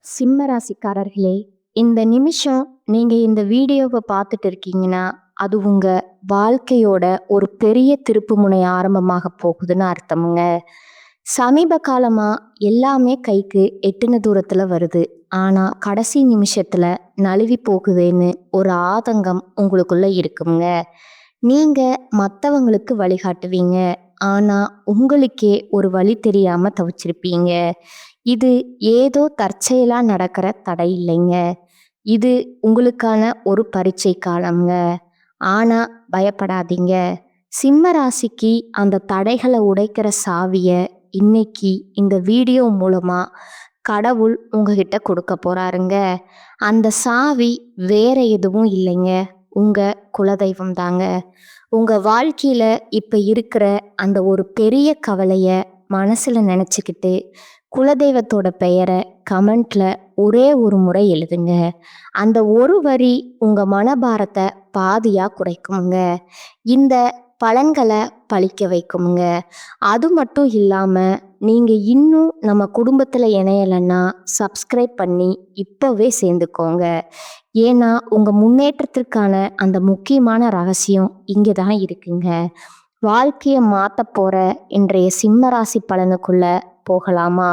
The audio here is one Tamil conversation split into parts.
சிம்ம ராசிக்காரர்களே, இந்த நிமிஷம் நீங்க இந்த வீடியோவை பார்த்துட்டு இருக்கீங்கன்னா, அது உங்க வாழ்க்கையோட ஒரு பெரிய திருப்புமுனை ஆரம்பமாக போகுதுன்னு அர்த்தமுங்க. சமீப காலமா எல்லாமே கைக்கு எட்டுன தூரத்துல வருது. ஆனா கடைசி நிமிஷத்துல நழுவி போகுதேன்னு ஒரு ஆதங்கம் உங்களுக்குள்ள இருக்குங்க. நீங்க மத்தவங்களுக்கு வழிகாட்டுவீங்க. ஆனா உங்களுக்கே ஒரு வழி தெரியாம தவிச்சிருப்பீங்க. இது ஏதோ தற்செயலா நடக்கிற தடை இல்லைங்க. இது உங்களுக்கான ஒரு பரீட்சை காலம்ங்க. ஆனா பயப்படாதீங்க. சிம்ம ராசிக்கு அந்த தடைகளை உடைக்கிற சாவிய இன்னைக்கு இந்த வீடியோ மூலமா கடவுள் உங்ககிட்ட கொடுக்க போறாருங்க. அந்த சாவி வேற எதுவும் இல்லைங்க. உங்க குலதெய்வம் தாங்க. உங்க வாழ்க்கையில இப்ப இருக்கிற அந்த ஒரு பெரிய கவலைய மனசுல நினைச்சுக்கிட்டு குலதெய்வத்தோட பெயரை கமெண்ட்ல ஒரே ஒரு முறை எழுதுங்க. அந்த ஒரு வரி உங்க மனபாரத்தை பாதியா குறைக்குங்க. இந்த பலன்களை பழிக்க வைக்குங்க. அது மட்டும் இல்லாம நீங்க இன்னும் நம்ம குடும்பத்துல இணையலைன்னா சப்ஸ்கிரைப் பண்ணி இப்பவே சேர்ந்துக்கோங்க. ஏன்னா உங்க முன்னேற்றத்திற்கான அந்த முக்கியமான ரகசியம் இங்கே தான் இருக்குங்க. வாழ்க்கையை மாத்த போற இன்றைய சிம்ம ராசி பலனுக்குள்ள போகலாமா?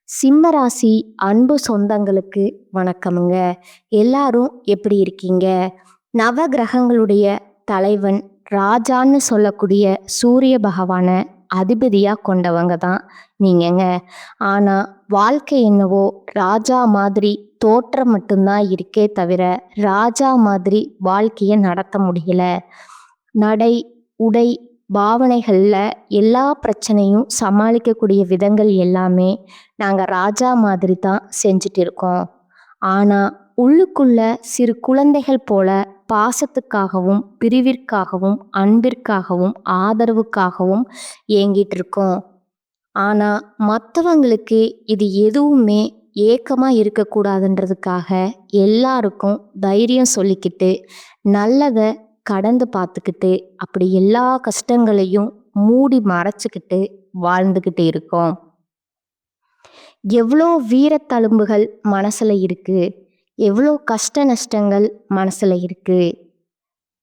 சிம்ம ராசி அன்பு சொந்தங்களுக்கு வணக்கமுங்க. எல்லாரும் எப்படி இருக்கீங்க? நவ கிரகங்களுடைய தலைவன் ராஜான்னு சொல்லக்கூடிய சூரிய பகவான அதிபதியா கொண்டவங்க தான் நீங்கங்க. ஆனா வாழ்க்கை என்னவோ ராஜா மாதிரி தோற்றம் மட்டும்தான் இருக்கே தவிர ராஜா மாதிரி வாழ்க்கையை நடத்த முடியல. நடை, உடை, பாவனைகள்ல எல்லா பிரச்சனையும் சமாளிக்கக்கூடிய விதங்கள் எல்லாமே நாங்கள் ராஜா மாதிரி தான் செஞ்சுட்டு இருக்கோம். ஆனால் உள்ளுக்குள்ள சிறு குழந்தைகள் போல பாசத்துக்காகவும் பிரிவிற்காகவும் அன்பிற்காகவும் ஆதரவுக்காகவும் ஏங்கிட்டு இருக்கோம். ஆனால் மற்றவங்களுக்கு இது எதுவுமே ஏக்கமாக இருக்கக்கூடாதுன்றதுக்காக எல்லாருக்கும் தைரியம் சொல்லிக்கிட்டு நல்லதை கடந்து பார்த்துக்கிட்டு அப்படி எல்லா கஷ்டங்களையும் மூடி மறைச்சிக்கிட்டு வாழ்ந்துக்கிட்டு இருக்கோம். எவ்வளோ வீரத்தழும்புகள் மனசுல இருக்கு, எவ்வளோ கஷ்ட நஷ்டங்கள் மனசுல இருக்கு.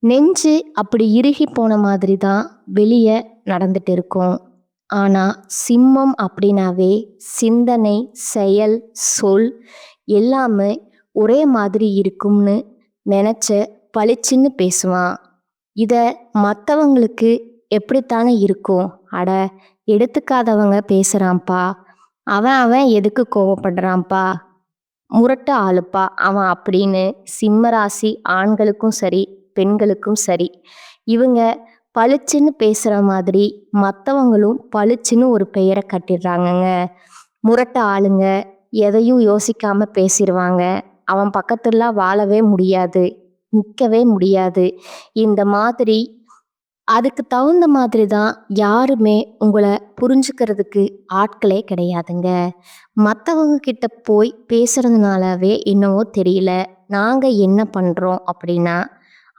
நெஞ்சு அப்படி இறுகி போன மாதிரி தான் வெளியே நடந்துட்டு இருக்கோம். ஆனால் சிம்மம் அப்படின்னாவே சிந்தனை, செயல், சொல் எல்லாமே ஒரே மாதிரி இருக்கும்னு நினச்ச பளிச்சுன்னு பேசுவான். இதை மற்றவங்களுக்கு எப்படித்தானே இருக்கும்? அட எடுத்துக்காதவங்க பேசுகிறான்ப்பா, அவன் எதுக்கு கோவப்படுறான்ப்பா, முரட்டு ஆளுப்பா அவன் அப்படின்னு சிம்மராசி ஆண்களுக்கும் சரி பெண்களுக்கும் சரி இவங்க பளிச்சுன்னு பேசுகிற மாதிரி மற்றவங்களும் பளிச்சுன்னு ஒரு பெயரை கட்டிடுறாங்கங்க. முரட்டு ஆளுங்க எதையும் யோசிக்காம பேசிடுவாங்க. அவன் பக்கத்துல வாழவே முடியாது, நிற்கவே முடியாது. இந்த மாதிரி அதுக்கு தகுந்த மாதிரி தான் யாருமே உங்களை புரிஞ்சுக்கிறதுக்கு ஆட்களே கிடையாதுங்க. மற்றவங்க கிட்ட போய் பேசுறதுனாலவே என்னவோ தெரியல நாங்கள் என்ன பண்ணுறோம் அப்படின்னா,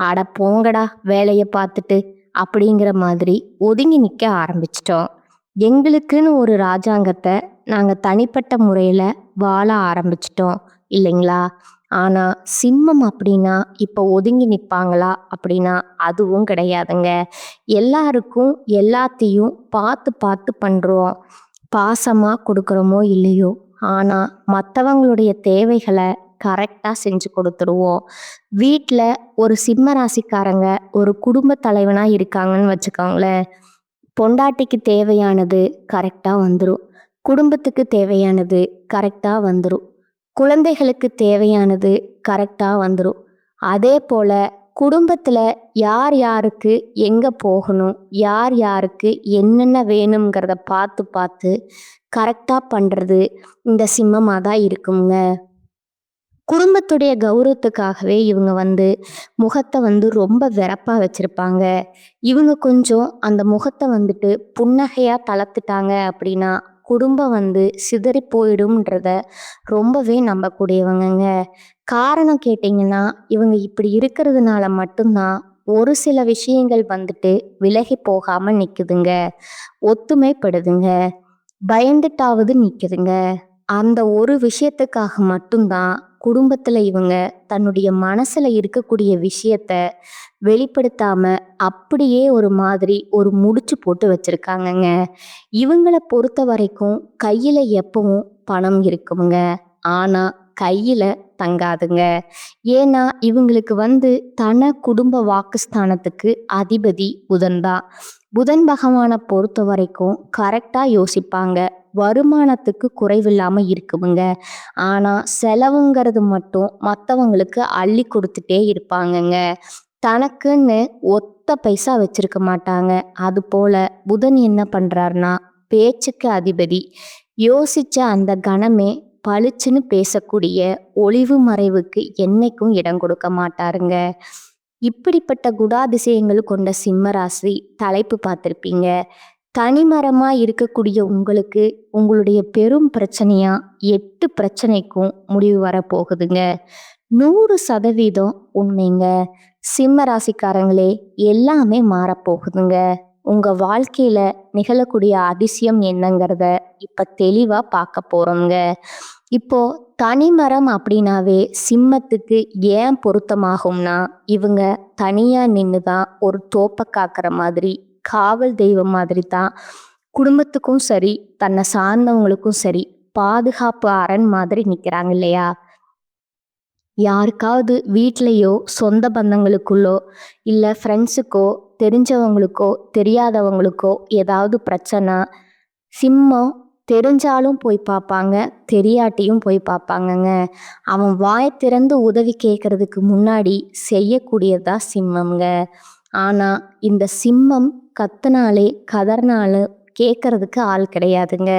அட போங்கடா வேலையை பார்த்துட்டு அப்படிங்கிற மாதிரி ஒதுங்கி நிற்க ஆரம்பிச்சிட்டோம். எங்களுக்குன்னு ஒரு ராஜாங்கத்தை நாங்கள் தனிப்பட்ட முறையில் வாழ ஆரம்பிச்சிட்டோம் இல்லைங்களா? ஆனால் சிம்மம் அப்படின்னா இப்போ ஒதுங்கி நிற்பாங்களா அப்படின்னா அதுவும் கிடையாதுங்க. எல்லாருக்கும் எல்லாத்தையும் பார்த்து பார்த்து பண்ணுறோம். பாசமாக கொடுக்குறோமோ இல்லையோ, ஆனால் மற்றவங்களுடைய தேவைகளை கரெக்டாக செஞ்சு கொடுத்துருவோம். வீட்டில் ஒரு சிம்ம ராசிக்காரங்க ஒரு குடும்ப தலைவனாக இருக்காங்கன்னு வச்சுக்கோங்களேன். பொண்டாட்டிக்கு தேவையானது கரெக்டாக வந்துடும், குடும்பத்துக்கு தேவையானது கரெக்டாக வந்துடும், குழந்தைகளுக்கு தேவையானது கரெக்டாக வந்துடும். அதே போல் குடும்பத்தில் யார் யாருக்கு எங்கே போகணும், யார் யாருக்கு என்னென்ன வேணுங்கிறத பார்த்து பார்த்து கரெக்டாக பண்ணுறது இந்த சிம்மமாக தான் இருக்குங்க. குடும்பத்துடைய கௌரவத்துக்காகவே இவங்க முகத்தை ரொம்ப வெறப்பாக வச்சுருப்பாங்க. இவங்க கொஞ்சம் அந்த முகத்தை புன்னகையாக தளர்த்துட்டாங்க அப்படின்னா குடும்பம் சிதறி போயிடும்ன்றத ரொம்பவே நம்பக்கூடியவங்கங்க. காரணம் கேட்டிங்கன்னா இவங்க இப்படி இருக்கிறதுனால மட்டும்தான் ஒரு சில விஷயங்கள் விலகி போகாமல் நிற்குதுங்க, ஒத்துமைப்படுதுங்க, பயந்துட்டாவது நிற்குதுங்க. அந்த ஒரு விஷயத்துக்காக மட்டும்தான் குடும்பத்துல இவங்க தன்னுடைய மனசுல இருக்கக்கூடிய விஷயத்த வெளிப்படுத்தாம அப்படியே ஒரு மாதிரி ஒரு முடிச்சு போட்டு வச்சிருக்காங்கங்க. இவங்கள பொறுத்த வரைக்கும் கையில எப்பவும் பணம் இருக்குங்க. ஆனா கையில தங்காதுங்க. ஏன்னா இவங்களுக்கு குடும்ப வாக்குஸ்தானத்துக்கு அதிபதி புதன் தான். புதன் பகவானை பொறுத்த வரைக்கும் கரெக்டா யோசிப்பாங்க. வருமானத்துக்கு குறைவில்லாம இருக்குமுங்க. ஆனா செலவுங்கிறது மட்டும் மத்தவங்களுக்கு அள்ளி கொடுத்துட்டே இருப்பாங்கங்க. தனக்குன்னு ஒத்த பைசா வச்சிருக்க மாட்டாங்க. அதுபோல புதன் என்ன பண்றாருன்னா, பேச்சுக்கு அதிபதி. யோசிச்ச அந்த கணமே பளிச்சுன்னு பேசக்கூடிய ஒளிவு மறைவுக்கு என்னைக்கும் இடம் கொடுக்க மாட்டாருங்க. இப்படிப்பட்ட குணாதிசயங்கள் கொண்ட சிம்ம ராசி தலைப்பு பார்த்திருப்பீங்க. தனிமரமா இருக்கக்கூடிய உங்களுக்கு உங்களுடைய பெரும் பிரச்சனையா 8 பிரச்சனைக்கும் முடிவு வரப்போகுதுங்க. 100% உண்மைங்க. சிம்ம ராசிக்காரங்களே, எல்லாமே மாறப்போகுதுங்க. உங்க வாழ்க்கையில நிகழக்கூடிய அதிசயம் என்னங்கிறத இப்ப தெளிவா பார்க்க போறோம்ங்க. இப்போ தனிமரம் அப்படின்னாவே சிம்மத்துக்கு ஏன் பொருத்தமாகும்னா, இவங்க தனியா நின்று தான் ஒரு தோப்பை காக்கிற மாதிரி, காவல் தெய்வம் மாதிரி தான் குடும்பத்துக்கும் சரி, தன்னை சார்ந்தவங்களுக்கும் சரி, பாதுகாப்பு அரண் மாதிரி நிற்கிறாங்க இல்லையா? யாருக்காவது வீட்லேயோ சொந்த பந்தங்களுக்குள்ளோ இல்லை ஃப்ரெண்ட்ஸுக்கோ தெரிஞ்சவங்களுக்கோ தெரியாதவங்களுக்கோ ஏதாவது பிரச்சனை, சிம்மம் தெரிஞ்சாலும் போய் பார்ப்பாங்க, தெரியாட்டியும் போய் பார்ப்பாங்கங்க. அவன் வாய் திறந்து உதவி கேட்கறதுக்கு முன்னாடி செய்யக்கூடியதா சிம்மம்ங்க. ஆனால் இந்த சிம்மம் கத்துனாலே கதறினாலும் கேட்கறதுக்கு ஆள் கிடையாதுங்க.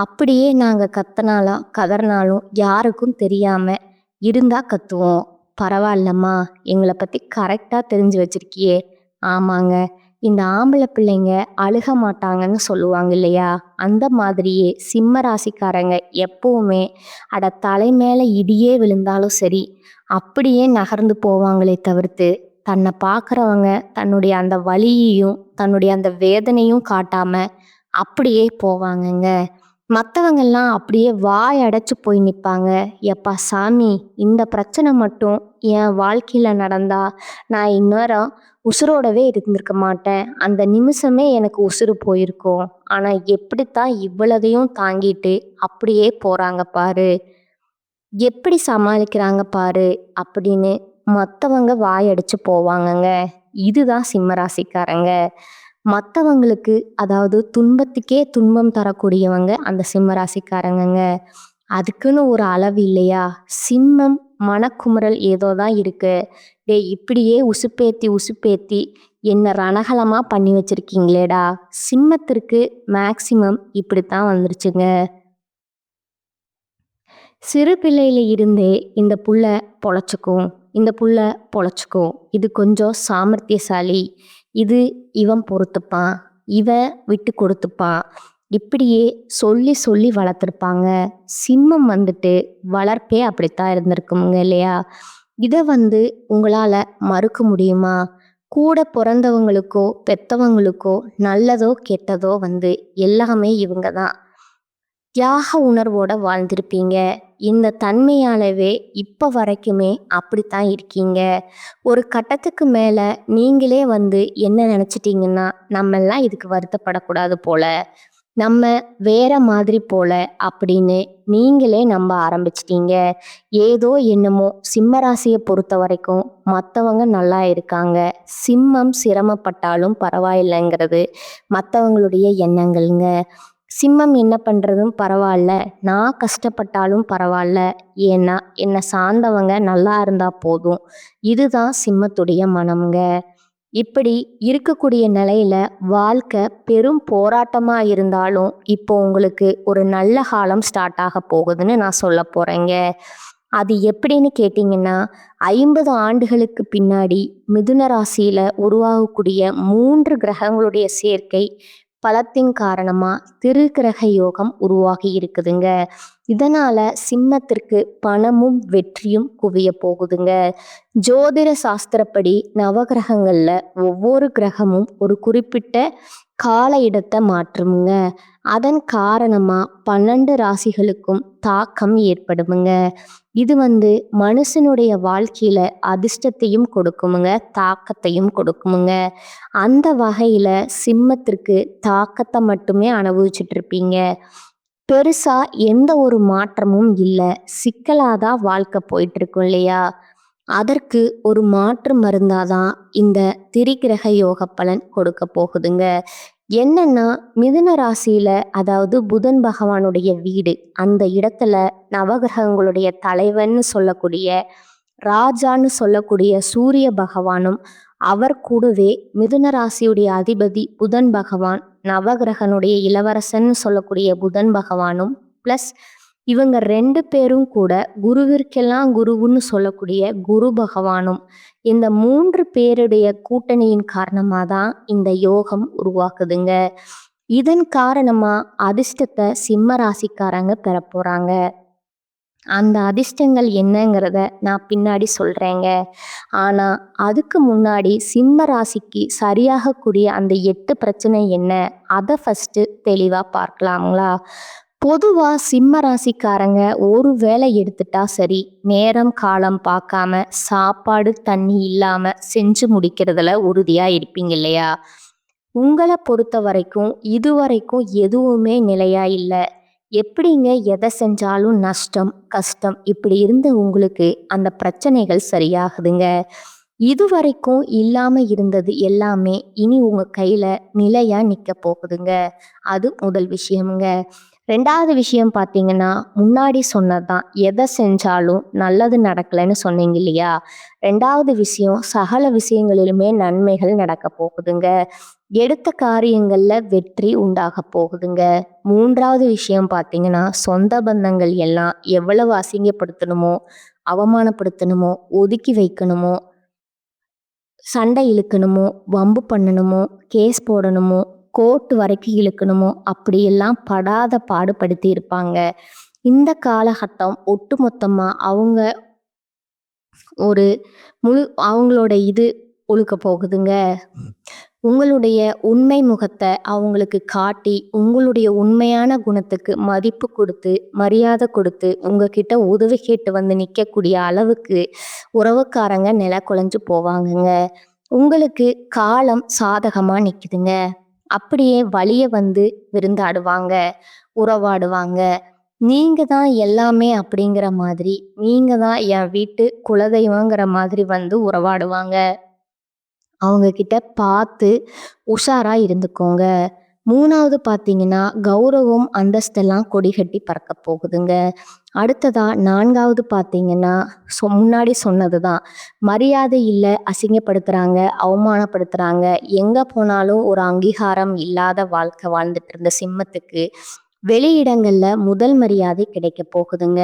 அப்படியே நாங்கள் கத்துனாலும் கதறினாலும் யாருக்கும் தெரியாமல் இருந்தால் கத்துவோம். பரவாயில்லம்மா, எங்களை பற்றி கரெக்டாக தெரிஞ்சு வச்சிருக்கியே. ஆமாங்க, இந்த ஆம்பளை பிள்ளைங்க அழுக மாட்டாங்கன்னு சொல்லுவாங்க இல்லையா? அந்த மாதிரியே சிம்ம ராசிக்காரங்க எப்பவுமே அட தலை மேலே இடியே விழுந்தாலும் சரி அப்படியே நகர்ந்து போவாங்களே தவிர்த்து தன்னை பார்க்குறவங்க தன்னுடைய அந்த வலியையும் தன்னுடைய அந்த வேதனையும் காட்டாம அப்படியே போவாங்கங்க. மற்றவங்கெல்லாம் அப்படியே வாய் அடைச்சு போய் நிற்பாங்க. எப்பா சாமி, இந்த பிரச்சனை மட்டும் என் வாழ்க்கையில் நடந்தா நான் இந்நேரம் உசுரோடவே இருந்திருக்க மாட்டேன். அந்த நிமிஷமே எனக்கு உசுறு போயிருக்கும். ஆனால் எப்படித்தான் இவ்வளதையும் தாங்கிட்டு அப்படியே போகிறாங்க பாரு, எப்படி சமாளிக்கிறாங்க பாரு அப்படின்னு மற்றவங்க வாயடிச்சு போவாங்கங்க. இதுதான் சிம்மராசிக்காரங்க. மற்றவங்களுக்கு அதாவது துன்பத்துக்கே துன்பம் தரக்கூடியவங்க அந்த சிம்மராசிக்காரங்கங்க. அதுக்குன்னு ஒரு அளவு இல்லையா? சிம்மம் மனக்குமுறல் ஏதோ தான் இருக்கு. இப்படியே உசுப்பேத்தி உசுப்பேத்தி என்ன ரணகலமா பண்ணி வச்சிருக்கீங்களேடா. சிம்மத்திற்கு மேக்சிமம் இப்படித்தான் வந்துருச்சுங்க. சிறு பிள்ளையில இருந்தே இந்த புள்ள பொழைச்சிக்கும், இந்த புள்ள பொழைச்சிக்கும், இது கொஞ்சம் சாமர்த்தியசாலி, இது இவன் பொறுத்துப்பான், இவன் விட்டு கொடுத்துப்பான், இப்படியே சொல்லி சொல்லி வளர்த்துருப்பாங்க. சிம்மம் வளர்ப்பே அப்படித்தான் இருந்திருக்குங்க இல்லையா? இதை உங்களால் மறுக்க முடியுமா? கூட பிறந்தவங்களுக்கோ பெத்தவங்களுக்கோ நல்லதோ கெட்டதோ எல்லாமே இவங்க தான். தியாக உணர்வோட வாழ்ந்திருப்பீங்க. இந்த தன்மையாலவே இப்போ வரைக்குமே அப்படித்தான் இருக்கீங்க. ஒரு கட்டத்துக்கு மேலே நீங்களே என்ன நினச்சிட்டிங்கன்னா, நம்மெல்லாம் இதுக்கு வருத்தப்படக்கூடாது போல, நம்ம வேற மாதிரி போல அப்படின்னு நீங்களே நம்ப ஆரம்பிச்சிட்டீங்க. ஏதோ என்னமோ சிம்மராசியை பொறுத்த வரைக்கும் மற்றவங்க நல்லா இருக்காங்க, சிம்மம் சிரமப்பட்டாலும் பரவாயில்லைங்கிறது மற்றவங்களுடைய எண்ணங்கள்ங்க. சிம்மம் என்ன பண்ணுறதும் பரவாயில்ல, நான் கஷ்டப்பட்டாலும் பரவாயில்ல, ஏன்னா என்னை சார்ந்தவங்க நல்லா இருந்தால் போதும், இதுதான் சிம்மத்துடைய மனம்ங்க. இப்படி இருக்கக்கூடிய நிலையில வாழ்க்கை பெரும் போராட்டமாக இருந்தாலும் இப்போ உங்களுக்கு ஒரு நல்ல காலம் ஸ்டார்ட் ஆக போகுதுன்னு நான் சொல்ல போகிறேங்க. அது எப்படின்னு கேட்டிங்கன்னா, 50 ஆண்டுகளுக்கு பின்னாடி மிதுன ராசியில் உருவாகக்கூடிய 3 கிரகங்களுடைய சேர்க்கை பலத்தின் காரணமா திருக்கிரக யோகம் உருவாகி இருக்குதுங்க. இதனால சிம்மத்திற்கு பணமும் வெற்றியும் குவிய போகுதுங்க. ஜோதிட சாஸ்திரப்படி நவகிரகங்கள்ல ஒவ்வொரு கிரகமும் ஒரு குறிப்பிட்ட கால இடத்தை மாற்றுமுங்க. அதன் காரணமா 12 ராசிகளுக்கும் தாக்கம் ஏற்படுமுங்க. இது மனுஷனுடைய வாழ்க்கையில அதிர்ஷ்டத்தையும் கொடுக்குமுங்க, தாக்கத்தையும் கொடுக்குமுங்க. அந்த வகையில சிம்மத்திற்கு தாக்கத்தை மட்டுமே அனுபவிச்சுட்டு இருப்பீங்க. பெருசா எந்த ஒரு மாற்றமும் இல்ல. சிக்கலாதான் வாழ்க்கை போயிட்டு இருக்கும் இல்லையா? அதற்கு ஒரு மாற்று மருந்தாதான் இந்த திரிகிரக யோக பலன் கொடுக்க போகுதுங்க. என்னன்னா, மிதுன ராசியில, அதாவது புதன் பகவானுடைய வீடு, அந்த இடத்துல நவகிரகங்களுடைய தலைவன்னு சொல்லக்கூடிய, ராஜான்னு சொல்லக்கூடிய சூரிய பகவானும், அவர் கூடவே மிதுன ராசியுடைய அதிபதி புதன் பகவான், நவகிரகனுடைய இளவரசன்னு சொல்லக்கூடிய புதன் பகவானும், ப்ளஸ் இவங்க 2 பேரும் கூட குருவிற்கெல்லாம் குருவுன்னு சொல்லக்கூடிய குரு பகவானும், இந்த 3 பேருடைய கூட்டணியின் காரணமாக தான் இந்த யோகம் உருவாக்குதுங்க. இதன் காரணமா அதிர்ஷ்டத்தை சிம்ம ராசிக்காரங்க பெற போறாங்க. அந்த அதிர்ஷ்டங்கள் என்னங்கிறத நான் பின்னாடி சொல்றேங்க. ஆனா அதுக்கு முன்னாடி சிம்ம ராசிக்கு சரியாகக்கூடிய அந்த 8 பிரச்சனை என்ன, அதை ஃபர்ஸ்ட் தெளிவா பார்க்கலாங்களா? பொதுவா சிம்ம ராசிக்காரங்க ஒரு வேளை எடுத்துட்டா சரி, நேரம் காலம் பார்க்காம சாப்பாடு தண்ணி இல்லாம செஞ்சு முடிக்கிறதுல உறுதியா இருப்பீங்க இல்லையா? உங்களை பொறுத்த வரைக்கும் இதுவரைக்கும் எதுவுமே நிலையா இல்லை. எப்படிங்க எதை செஞ்சாலும் நஷ்டம் கஷ்டம் இப்படி இருந்த உங்களுக்கு அந்த பிரச்சனைகள் சரியாகுதுங்க. இதுவரைக்கும் இல்லாம இருந்தது எல்லாமே இனி உங்க கையில நிலையா நிக்க போகுதுங்க. அது முதல் விஷயமுங்க. 2வது விஷயம் பார்த்தீங்கன்னா, முன்னாடி சொன்னதுதான், எதை செஞ்சாலும் நல்லது நடக்கலைன்னு சொன்னீங்க இல்லையா? 2வது விஷயம், சகல விஷயங்களிலுமே நன்மைகள் நடக்க போகுதுங்க. எடுத்த காரியங்கள்ல வெற்றி உண்டாக போகுதுங்க. 3வது விஷயம் பார்த்தீங்கன்னா, சொந்த பந்தங்கள் எல்லாம் எவ்வளவு அசிங்கப்படுத்தணுமோ, அவமானப்படுத்தணுமோ, ஒதுக்கி வைக்கணுமோ, சண்டை இழுக்கணுமோ, வம்பு பண்ணணுமோ, கேஸ் போடணுமோ, கோர்ட்டு வரைக்கும் இழுக்கணுமோ, அப்படியெல்லாம் படாத பாடுபடுத்தி இருப்பாங்க. இந்த காலகட்டம் ஒட்டுமொத்தமா அவங்க ஒரு அவங்களோட இது ஒழுக்க போகுதுங்க. உங்களுடைய உண்மை முகத்தை அவங்களுக்கு காட்டி, உங்களுடைய உண்மையான குணத்துக்கு மதிப்பு கொடுத்து, மரியாதை கொடுத்து, உங்ககிட்ட உதவி கேட்டு நிற்கக்கூடிய அளவுக்கு உறவுக்காரங்க நில குலைஞ்சு போவாங்கங்க. உங்களுக்கு காலம் சாதகமா நிற்குதுங்க. அப்படியே வழிய விருந்தாடுவாங்க, உறவாடுவாங்க. நீங்க தான் எல்லாமே அப்படிங்கிற மாதிரி, நீங்க தான் என் வீட்டு குலதெய்வங்கிற மாதிரி உறவாடுவாங்க. அவங்க கிட்ட பார்த்து உஷாரா இருந்துக்கோங்க. 3வது பார்த்தீங்கன்னா, கௌரவம் அந்தஸ்தெல்லாம் கொடிகட்டி பறக்க போகுதுங்க. அடுத்ததா 4வது பார்த்தீங்கன்னா, முன்னாடி சொன்னது தான், மரியாதை இல்லை, அசிங்கப்படுத்துகிறாங்க, அவமானப்படுத்துகிறாங்க, எங்கே போனாலும் ஒரு அங்கீகாரம் இல்லாத வாழ்க்கை வாழ்ந்துட்டு இருந்த சிம்மத்துக்கு வெளியிடங்களில் முதல் மரியாதை கிடைக்க போகுதுங்க.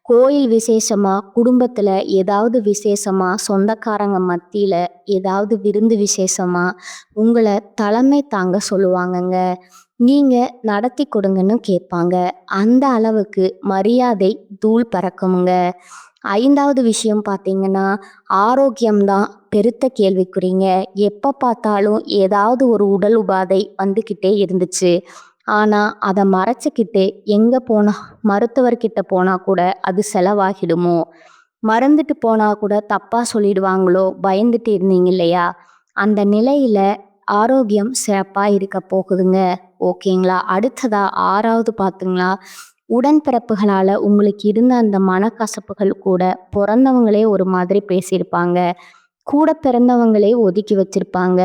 கோயில் விசேஷமா, குடும்பத்தில் ஏதாவது விசேஷமா, சொந்தக்காரங்க மத்தியில் ஏதாவது விருந்து விசேஷமா உங்களை தலைமை தாங்க சொல்லுவாங்கங்க. நீங்கள் நடத்தி கொடுங்கன்னு கேட்பாங்க. அந்த அளவுக்கு மரியாதை தூள் பறக்குங்க. 5வது விஷயம் பார்த்தீங்கன்னா, ஆரோக்கியம்தான் பெருத்த கேள்விக்குறிங்க. எப்போ பார்த்தாலும் ஏதாவது ஒரு உடல் உபாதை வந்துக்கிட்டே இருந்துச்சு. ஆனால் அதை மறைச்சிக்கிட்டு எங்கே போனால் மருத்துவர்கிட்ட போனால் கூட அது செலவாகிடுமோ, மறந்துட்டு போனால் கூட தப்பாக சொல்லிடுவாங்களோ பயந்துட்டு இருந்தீங்க இல்லையா? அந்த நிலையில் ஆரோக்கியம் சிறப்பாக இருக்க போகுதுங்க. ஓகேங்களா? அடுத்ததா 6வது பார்த்துங்களா, உடன்பிறப்புகளால் உங்களுக்கு இருந்த அந்த மனக்கசப்புகள் கூட பிறந்தவங்களே ஒரு மாதிரி பேசியிருப்பாங்க, கூட பிறந்தவங்களே ஒதுக்கி வச்சிருப்பாங்க,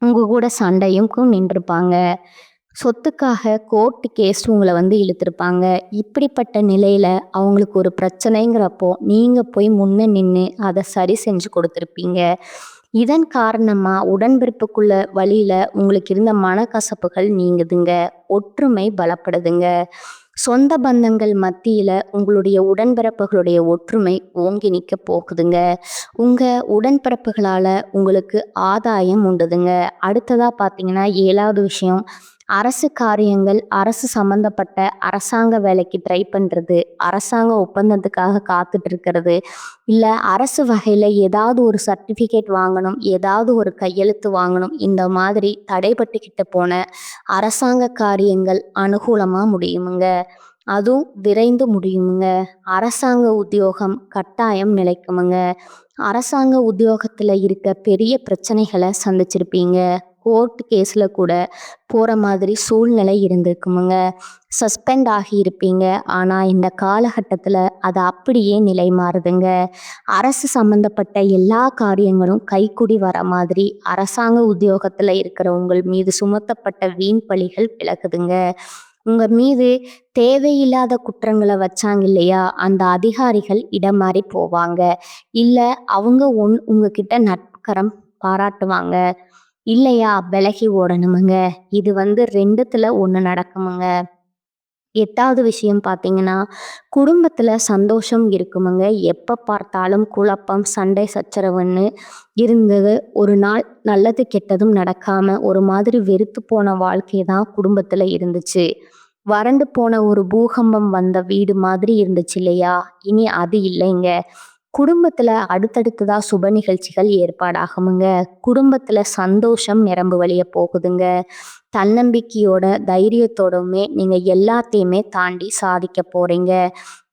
உங்கள் கூட சண்டையும் நின்றுருப்பாங்க, சொத்துக்காக கோர்ட்டு கேஸ் உங்களை இழுத்துருப்பாங்க. இப்படிப்பட்ட நிலையில் அவங்களுக்கு ஒரு பிரச்சனைங்கிறப்போ நீங்கள் போய் முன்ன நின்று அதை சரி செஞ்சு கொடுத்துருப்பீங்க. இதன் காரணமாக உடன்பிறப்புக்குள்ள வழியில் உங்களுக்கு இருந்த மனக்கசப்புகள் நீங்குதுங்க. ஒற்றுமை பலப்படுதுங்க. சொந்த பந்தங்கள் மத்தியில் உங்களுடைய உடன்பிறப்புகளுடைய ஒற்றுமை ஓங்கி நிற்க போகுதுங்க. உங்கள் உடன்பிறப்புகளால் உங்களுக்கு ஆதாயம் உண்டுதுங்க. அடுத்ததாக பார்த்தீங்கன்னா, 7வது விஷயம், அரசு காரியங்கள், அரசு சம்பந்தப்பட்ட அரசாங்க வேலைக்கு ட்ரை பண்றது, அரசாங்க ஒப்பந்தத்துக்காக காத்துட்டு இருக்கிறது, இல்லை அரசு வகையில் ஏதாவது ஒரு சர்டிஃபிகேட் வாங்கணும், ஏதாவது ஒரு கையெழுத்து வாங்கணும், இந்த மாதிரி தடைபட்டுக்கிட்டு போன அரசாங்க காரியங்கள் அனுகூலமாக முடியுமுங்க. அதுவும் விரைந்து முடியுமுங்க. அரசாங்க உத்தியோகம் கட்டாயம் நிலைக்குமுங்க. அரசாங்க உத்தியோகத்தில் இருக்க பெரிய பிரச்சனைகளை சந்திச்சிருப்பீங்க. கோர்ட் கேஸில் கூட போகிற மாதிரி சூழ்நிலை இருந்திருக்குமுங்க. சஸ்பெண்ட் ஆகியிருப்பீங்க. ஆனால் இந்த காலகட்டத்தில் அது அப்படியே நிலை மாறுதுங்க. அரசு சம்மந்தப்பட்ட எல்லா காரியங்களும் கைக்கூடி வர மாதிரி அரசாங்க உத்தியோகத்தில் இருக்கிற உங்கள் மீது சுமத்தப்பட்ட வீண் பழிகள் விலகுதுங்க. உங்கள் மீது தேவையில்லாத குற்றங்களை வச்சாங்க இல்லையா, அந்த அதிகாரிகள் இடம் மாறி போவாங்க. இல்லை அவங்க உங்ககிட்ட நட்புக்கரம் பாராட்டுவாங்க. இல்லையா விலகி ஓடணுமுங்க. இது 2த்துல 1 நடக்குமுங்க. 8வது விஷயம் பார்த்தீங்கன்னா, குடும்பத்தில் சந்தோஷம் இருக்குமுங்க. எப்போ பார்த்தாலும் குழப்பம், சண்டை சச்சரவுன்னு இருந்தது. ஒரு நாள் நல்லது கெட்டதும் நடக்காமல் ஒரு மாதிரி வெறுத்து போன வாழ்க்கை தான் குடும்பத்தில் இருந்துச்சு. வறண்டு போன ஒரு பூகம்பம் வந்த வீடு மாதிரி இருந்துச்சு இல்லையா, இனி அது இல்லைங்க. குடும்பத்தில் அடுத்தடுத்ததாக சுப நிகழ்ச்சிகள் ஏற்பாடாகுமுங்க. குடும்பத்தில் சந்தோஷம் நிரம்பு வழிய போகுதுங்க. தன்னம்பிக்கையோட தைரியத்தோடவுமே நீங்கள் எல்லாத்தையுமே தாண்டி சாதிக்க போகிறீங்க.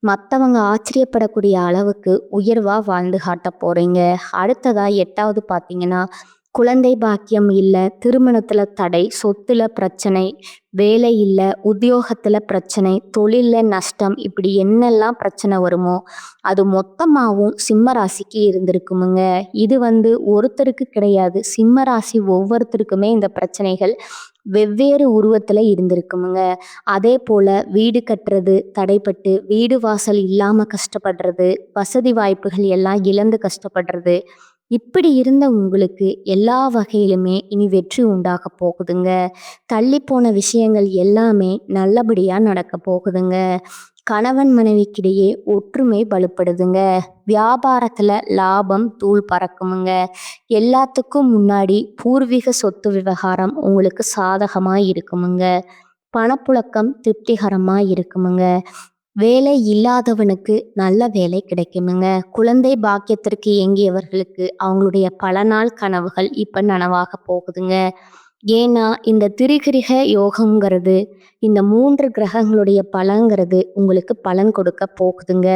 மற்றவங்க ஆச்சரியப்படக்கூடிய அளவுக்கு உயர்வாக வாழ்ந்து காட்ட போகிறீங்க. அடுத்ததாக 8வது பார்த்தீங்கன்னா, குழந்தை பாக்கியம் இல்லை, திருமணத்தில் தடை, சொத்துல பிரச்சனை, வேலை இல்லை, உத்தியோகத்தில் பிரச்சனை, தொழிலில் நஷ்டம், இப்படி என்னெல்லாம் பிரச்சனை வருமோ அது மொத்தமாகவும் சிம்ம ராசிக்கு இருந்திருக்குமுங்க. இது ஒருத்தருக்கு கிடையாது, சிம்ம ராசி ஒவ்வொருத்தருக்குமே இந்த பிரச்சனைகள் வெவ்வேறு உருவத்தில் இருந்திருக்குமுங்க. அதே போல் வீடு கட்டுறது தடைப்பட்டு வீடு வாசல் இல்லாமல் கஷ்டப்படுறது, வசதி வாய்ப்புகள் எல்லாம் இழந்து கஷ்டப்படுறது, இப்படி இருந்த உங்களுக்கு எல்லா வகையிலுமே இனி வெற்றி உண்டாக போகுதுங்க. தள்ளி போன விஷயங்கள் எல்லாமே நல்லபடியாக நடக்க போகுதுங்க. கணவன் மனைவிக்கிடையே ஒற்றுமை பலுப்படுதுங்க. வியாபாரத்தில் லாபம் தூள் பறக்குமுங்க. எல்லாத்துக்கும் முன்னாடி பூர்வீக சொத்து விவகாரம் உங்களுக்கு சாதகமாக இருக்குமுங்க. பணப்புழக்கம் திருப்திகரமாக இருக்குமுங்க. வேலை இல்லாதவனுக்கு நல்ல வேலை கிடைக்குமுங்க. குழந்தை பாக்கியத்திற்கு ஏங்கியவர்களுக்கு அவங்களுடைய பல நாள் கனவுகள் இப்போ நனவாக போகுதுங்க. ஏன்னா இந்த திரிகிரக யோகங்கிறது, இந்த 3 கிரகங்களுடைய பலங்கிறது உங்களுக்கு பலன் கொடுக்க போகுதுங்க.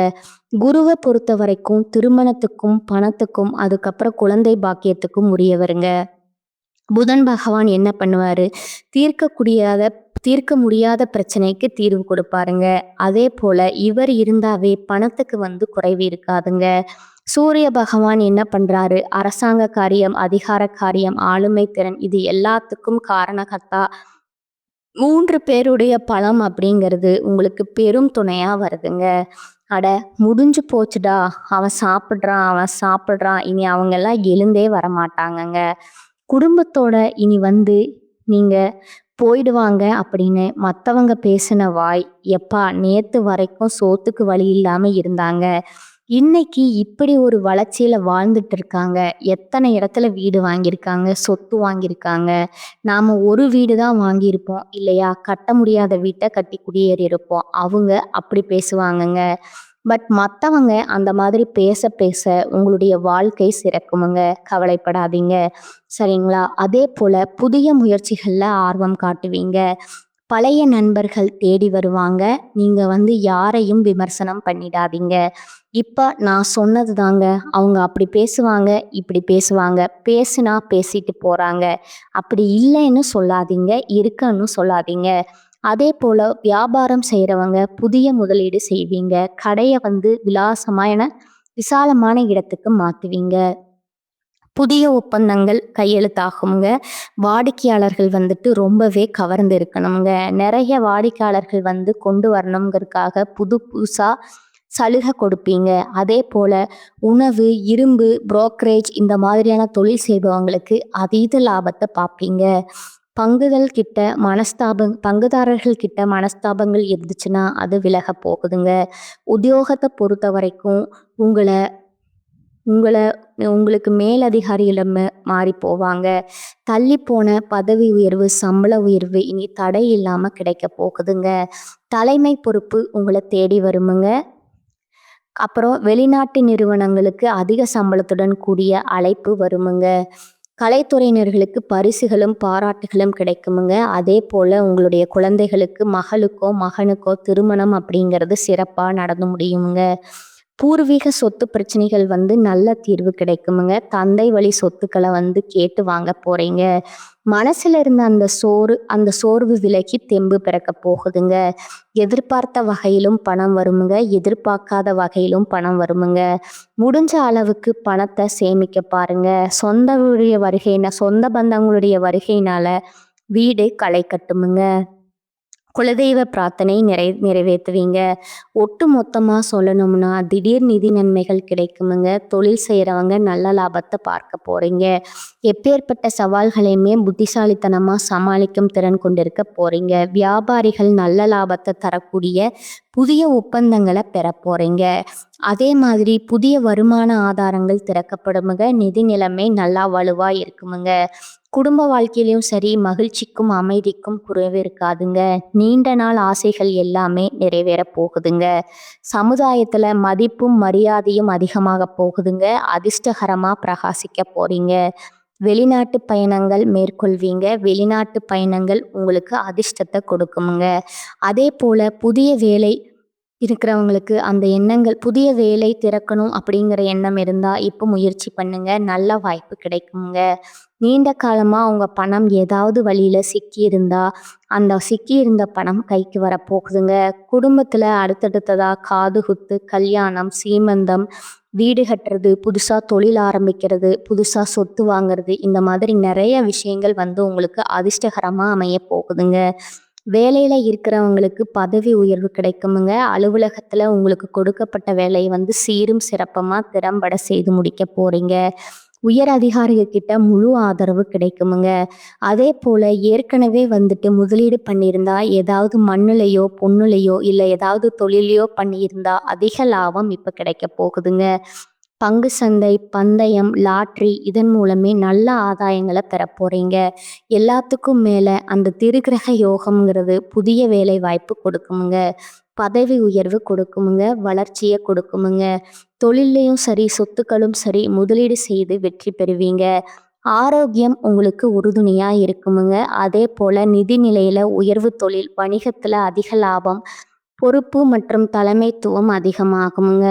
குருவை பொறுத்த வரைக்கும் திருமணத்துக்கும் பணத்துக்கும் அதுக்கப்புறம் குழந்தை பாக்கியத்துக்கும் உரியவருங்க. புதன் பகவான் என்ன பண்ணுவார், தீர்க்க முடியாத பிரச்சனைக்கு தீர்வு கொடுப்பாருங்க. அதே போல் இவர் இருந்தாவே பணத்துக்கு குறைவு இருக்காதுங்க. சூரிய பகவான் என்ன பண்ணுறாரு, அரசாங்க காரியம், அதிகார காரியம், ஆளுமை திறன், இது எல்லாத்துக்கும் காரணகர்த்தா 3 பேருடைய பலம் அப்படிங்கிறது உங்களுக்கு பெரும் துணையாக வருதுங்க. அட முடிஞ்சு போச்சுடா, அவன் சாப்பிட்றான், இனி அவங்கெல்லாம் எழுந்தே வரமாட்டாங்கங்க. குடும்பத்தோட இனி நீங்கள் போயிடுவாங்க அப்படின்னு மற்றவங்க பேசின வாய், எப்பா நேற்று வரைக்கும் சோத்துக்கு வழி இல்லாமல் இருந்தாங்க, இன்னைக்கு இப்படி ஒரு வளர்ச்சியில் வாழ்ந்துட்டு இருக்காங்க, எத்தனை இடத்துல வீடு வாங்கியிருக்காங்க, சொத்து வாங்கியிருக்காங்க, நாம் ஒரு வீடு தான் வாங்கியிருப்போம் இல்லையா, கட்ட முடியாத வீட்டை கட்டி குடியேறி இருப்போம், அவங்க அப்படி பேசுவாங்கங்க. பட் மற்றவங்க அந்த மாதிரி பேச பேச உங்களுடைய வாழ்க்கை சிறக்குமுங்க. கவலைப்படாதீங்க, சரிங்களா? அதே போல் புதிய முயற்சிகளில் ஆர்வம் காட்டுவீங்க. பழைய நண்பர்கள் தேடி வருவாங்க. நீங்கள் யாரையும் விமர்சனம் பண்ணிடாதீங்க. இப்போ நான் சொன்னது தாங்க, அவங்க அப்படி பேசுவாங்க, இப்படி பேசுவாங்க, பேசுனா பேசிட்டு போகிறாங்க, அப்படி இல்லைன்னு சொல்லாதீங்க, இருக்குன்னு சொல்லாதீங்க. அதே போல் வியாபாரம் செய்கிறவங்க புதிய முதலீடு செய்வீங்க. கடையை விசாலமான இடத்துக்கு மாற்றுவீங்க. புதிய ஒப்பந்தங்கள் கையெழுத்தாகுங்க. வாடிக்கையாளர்கள் ரொம்பவே கவர்ந்து இருக்கணுங்க. நிறைய வாடிக்கையாளர்கள் கொண்டு வரணுங்கிறதுக்காக புதுசாக சலுகை கொடுப்பீங்க. அதே போல் உணவு, இரும்பு, புரோக்கரேஜ் இந்த மாதிரியான தொழில் செய்பவங்களுக்கு அதீத லாபத்தை பார்ப்பீங்க. பங்குதாரர்கள் கிட்ட மனஸ்தாபங்கள் இருந்துச்சுன்னா அது விலக போகுதுங்க. உத்தியோகத்தை பொறுத்த வரைக்கும் உங்களை உங்களை உங்களுக்கு மேலதிகாரியிடம் மாறி போவாங்க. தள்ளிப்போன பதவி உயர்வு, சம்பள உயர்வு இனி தடை இல்லாம கிடைக்க போகுதுங்க. தலைமை பொறுப்பு உங்களை தேடி வருமுங்க. அப்புறம் வெளிநாட்டு நிறுவனங்களுக்கு அதிக சம்பளத்துடன் கூடிய அழைப்பு வருமுங்க. கலைத்துறையினர்களுக்கு பரிசுகளும் பாராட்டுகளும் கிடைக்குமுங்க. அதே போல் உங்களுடைய குழந்தைகளுக்கு மகளுக்கோ மகனுக்கோ திருமணம் அப்படிங்கிறது சிறப்பாக நடந்து முடியுமுங்க. பூர்வீக சொத்து பிரச்சனைகள் நல்ல தீர்வு கிடைக்குமுங்க. தந்தை வழி சொத்துக்களை கேட்டு வாங்க போறீங்க. மனசுல இருந்த அந்த சோர்வு விலகி தெம்பு பிறக்க போகுதுங்க. எதிர்பார்த்த வகையிலும் பணம் வருமுங்க. எதிர்பார்க்காத வகையிலும் பணம் வருமுங்க. முடிஞ்ச அளவுக்கு பணத்தை சேமிக்க பாருங்க. சொந்த பந்தங்களுடைய வருகையினால வீடு களை கட்டுமுங்க. குலதெய்வ பிரார்த்தனை நிறைவேற்றுவீங்க. ஒட்டு மொத்தமாக சொல்லணும்னா திடீர் நிதி நன்மைகள் கிடைக்குமுங்க. தொழில் செய்கிறவங்க நல்ல லாபத்தை பார்க்க போகிறீங்க. எப்பேற்பட்ட சவால்களையுமே புத்திசாலித்தனமாக சமாளிக்கும் திறன் கொண்டிருக்க போகிறீங்க. வியாபாரிகள் நல்ல லாபத்தை தரக்கூடிய புதிய ஒப்பந்தங்களை பெற போகிறீங்க. அதே மாதிரி புதிய வருமான ஆதாரங்கள் திறக்கப்படுமுங்க. நிதி நிலைமை நல்லா வலுவாக இருக்குமுங்க. குடும்ப வாழ்க்கையிலையும் சரி, மகிழ்ச்சிக்கும் அமைதிக்கும் குறைவு இருக்காதுங்க. நீண்ட நாள் ஆசைகள் எல்லாமே நிறைவேற போகுதுங்க. சமுதாயத்தில் மதிப்பும் மரியாதையும் அதிகமாக போகுதுங்க. அதிர்ஷ்டகரமாக பிரகாசிக்க போறீங்க. வெளிநாட்டு பயணங்கள் மேற்கொள்வீங்க. வெளிநாட்டு பயணங்கள் உங்களுக்கு அதிர்ஷ்டத்தை கொடுக்குமுங்க. அதே போல் புதிய வேலை இருக்கிறவங்களுக்கு அந்த எண்ணங்கள், புதிய வேலை திறக்கணும் அப்படிங்கிற எண்ணம் இருந்தால் இப்போ முயற்சி பண்ணுங்க. நல்ல வாய்ப்பு கிடைக்குங்க. நீண்ட காலமாக உங்கள் பணம் ஏதாவது வழியில் சிக்கியிருந்தா அந்த சிக்கியிருந்த பணம் கைக்கு வரப்போகுதுங்க. குடும்பத்தில் அடுத்தடுத்ததாக காது குத்து, கல்யாணம், சீமந்தம், வீடு கட்டுறது, புதுசாக தொழில் ஆரம்பிக்கிறது, புதுசாக சொத்து வாங்கிறது, இந்த மாதிரி நிறைய விஷயங்கள் உங்களுக்கு அதிர்ஷ்டகரமாக அமைய போகுதுங்க. வேலையில் இருக்கிறவங்களுக்கு பதவி உயர்வு கிடைக்குமுங்க. அலுவலகத்தில் உங்களுக்கு கொடுக்கப்பட்ட வேலையை சீரும் சிறப்பமாக திறம்பட செய்து முடிக்க போகிறீங்க. உயர் அதிகாரிகிட்ட முழு ஆதரவு கிடைக்குமுங்க. அதே போல் ஏற்கனவே முதலீடு பண்ணியிருந்தா ஏதாவது மண்ணுலையோ பொண்ணுலையோ இல்லை ஏதாவது தொழிலையோ பண்ணியிருந்தா அதிக லாபம் இப்போ கிடைக்க போகுதுங்க. பங்கு சந்தை, பந்தயம், லாட்ரி இதன் மூலமே நல்ல ஆதாயங்களை பெற போறீங்க. எல்லாத்துக்கும் மேலே அந்த திருக்கிரக யோகம்ங்கிறது புதிய வேலை வாய்ப்பு கொடுக்குமுங்க. பதவி உயர்வு கொடுக்குமுங்க. வளர்ச்சியை கொடுக்குமுங்க. தொழிலையும் சரி, சொத்துக்களும் சரி முதலீடு செய்து வெற்றி பெறுவீங்க. ஆரோக்கியம் உங்களுக்கு உறுதுணையாக இருக்குமுங்க. அதே போல் நிதி நிலையில் உயர்வு, தொழில் வணிகத்தில் அதிக லாபம், பொறுப்பு மற்றும் தலைமைத்துவம் அதிகமாகுமுங்க.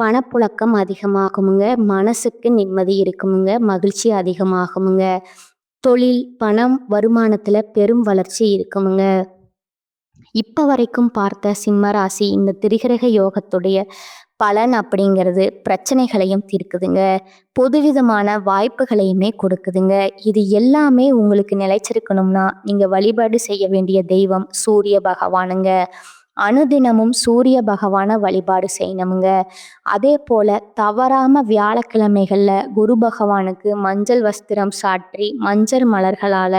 பணப்புழக்கம் அதிகமாகுமுங்க. மனசுக்கு நிம்மதி இருக்குமுங்க. மகிழ்ச்சி அதிகமாகுமுங்க. தொழில், பணம், வருமானத்தில் பெரும் வளர்ச்சி இருக்குமுங்க. இப்போ வரைக்கும் பார்த்த சிம்மராசி இந்த திரிகிரக யோகத்துடைய பலன் அப்படிங்கிறது பிரச்சனைகளையும் தீர்க்குதுங்க. பொதுவிதமான வாய்ப்புகளையுமே கொடுக்குதுங்க. இது எல்லாமே உங்களுக்கு நிலைச்சிருக்கணும்னா நீங்கள் வழிபாடு செய்ய வேண்டிய தெய்வம் சூரிய பகவானுங்க. அனுதினமும் சூரிய பகவானை வழிபாடு செய்யணுமுங்க. அதே போல் தவறாமல் வியாழக்கிழமைகளில் குரு பகவானுக்கு மஞ்சள் வஸ்திரம் சாற்றி மஞ்சள் மலர்களால்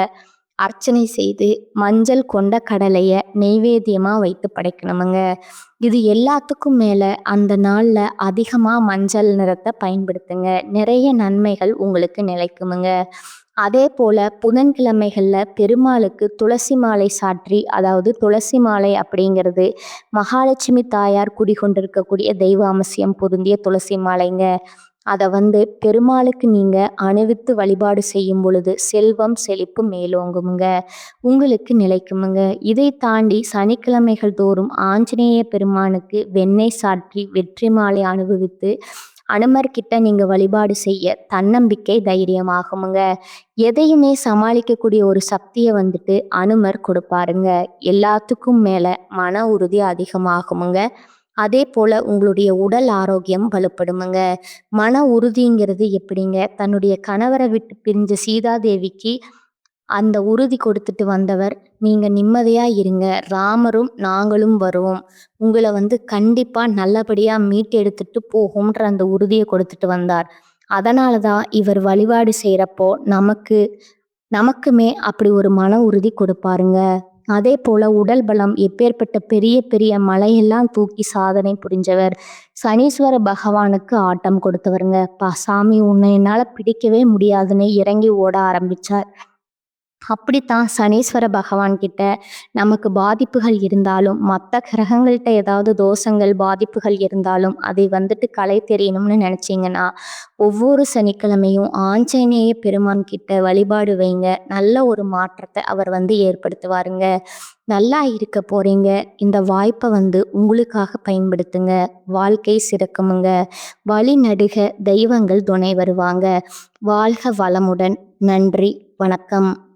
அர்ச்சனை செய்து மஞ்சள் கொண்ட கடலையை நெய்வேத்தியமாக வைத்து படைக்கணுமுங்க. இது எல்லாத்துக்கும் மேலே அந்த நாளில் அதிகமாக மஞ்சள் நிறத்தை பயன்படுத்துங்க. நிறைய நன்மைகள் உங்களுக்கு நிலைக்குமுங்க. அதே போல் புதன்கிழமைகளில் பெருமாளுக்கு துளசி மாலை சாற்றி, அதாவது துளசி மாலை அப்படிங்கிறது மகாலட்சுமி தாயார் குடிகொண்டிருக்கக்கூடிய தெய்வ அம்சம் பொருந்திய துளசி மாலைங்க. அதை பெருமாளுக்கு நீங்கள் அணிவித்து வழிபாடு செய்யும் பொழுது செல்வம் செழிப்பு மேலோங்குமுங்க. உங்களுக்கு நிலைக்குமுங்க. இதை தாண்டி சனிக்கிழமைகள் தோறும் ஆஞ்சநேய பெருமானுக்கு வெண்ணெய் சாற்றி வெற்றி மாலை அனுபவித்து அனுமர்கிட்ட நீங்கள் வழிபாடு செய்ய தன்னம்பிக்கை தைரியமாகுமுங்க. எதையுமே சமாளிக்கக்கூடிய ஒரு சக்தியை அனுமர் கொடுப்பாருங்க. எல்லாத்துக்கும் மேலே மன உறுதி அதிகமாகுமுங்க. அதே போல் உங்களுடைய உடல் ஆரோக்கியம் வலுப்படுமுங்க. மன உறுதிங்கிறது எப்படிங்க? தன்னுடைய கணவரை விட்டு பிரிஞ்ச சீதாதேவிக்கு அந்த உறுதி கொடுத்துட்டு வந்தவர், நீங்கள் நிம்மதியாக இருங்க, ராமரும் நாங்களும் வருவோம், உங்களை கண்டிப்பாக நல்லபடியாக மீட்டெடுத்துட்டு போகும்ன்ற அந்த உறுதியை கொடுத்துட்டு வந்தார். அதனால தான் இவர் வழிபாடு செய்கிறப்போ நமக்குமே அப்படி ஒரு மன உறுதி கொடுப்பாருங்க. அதே போல் உடல் பலம், எப்பேற்பட்ட பெரிய பெரிய மலையெல்லாம் தூக்கி சாதனை புரிஞ்சவர். சனீஸ்வர பகவானுக்கு ஆட்டம் கொடுத்தவருங்க. சாமி உன்னை என்னால் பிடிக்கவே முடியாதுன்னு இறங்கி ஓட ஆரம்பித்தார். அப்படித்தான் சனீஸ்வர பகவான் கிட்ட நமக்கு பாதிப்புகள் இருந்தாலும், மற்ற கிரகங்கள்கிட்ட ஏதாவது தோஷங்கள் பாதிப்புகள் இருந்தாலும் அதை களை தெரியணும்னு நினச்சிங்கன்னா ஒவ்வொரு சனிக்கிழமையும் ஆஞ்சநேய பெருமான் கிட்ட வழிபாடு வைங்க. நல்ல ஒரு மாற்றத்தை அவர் ஏற்படுத்துவாருங்க. நல்லா இருக்க போறீங்க. இந்த வாய்ப்பை உங்களுக்காக பயன்படுத்துங்க. வாழ்க்கை சிறக்குமுங்க. வழி நடுக தெய்வங்கள் துணை வருவாங்க. வாழ்க வளமுடன். நன்றி. வணக்கம்.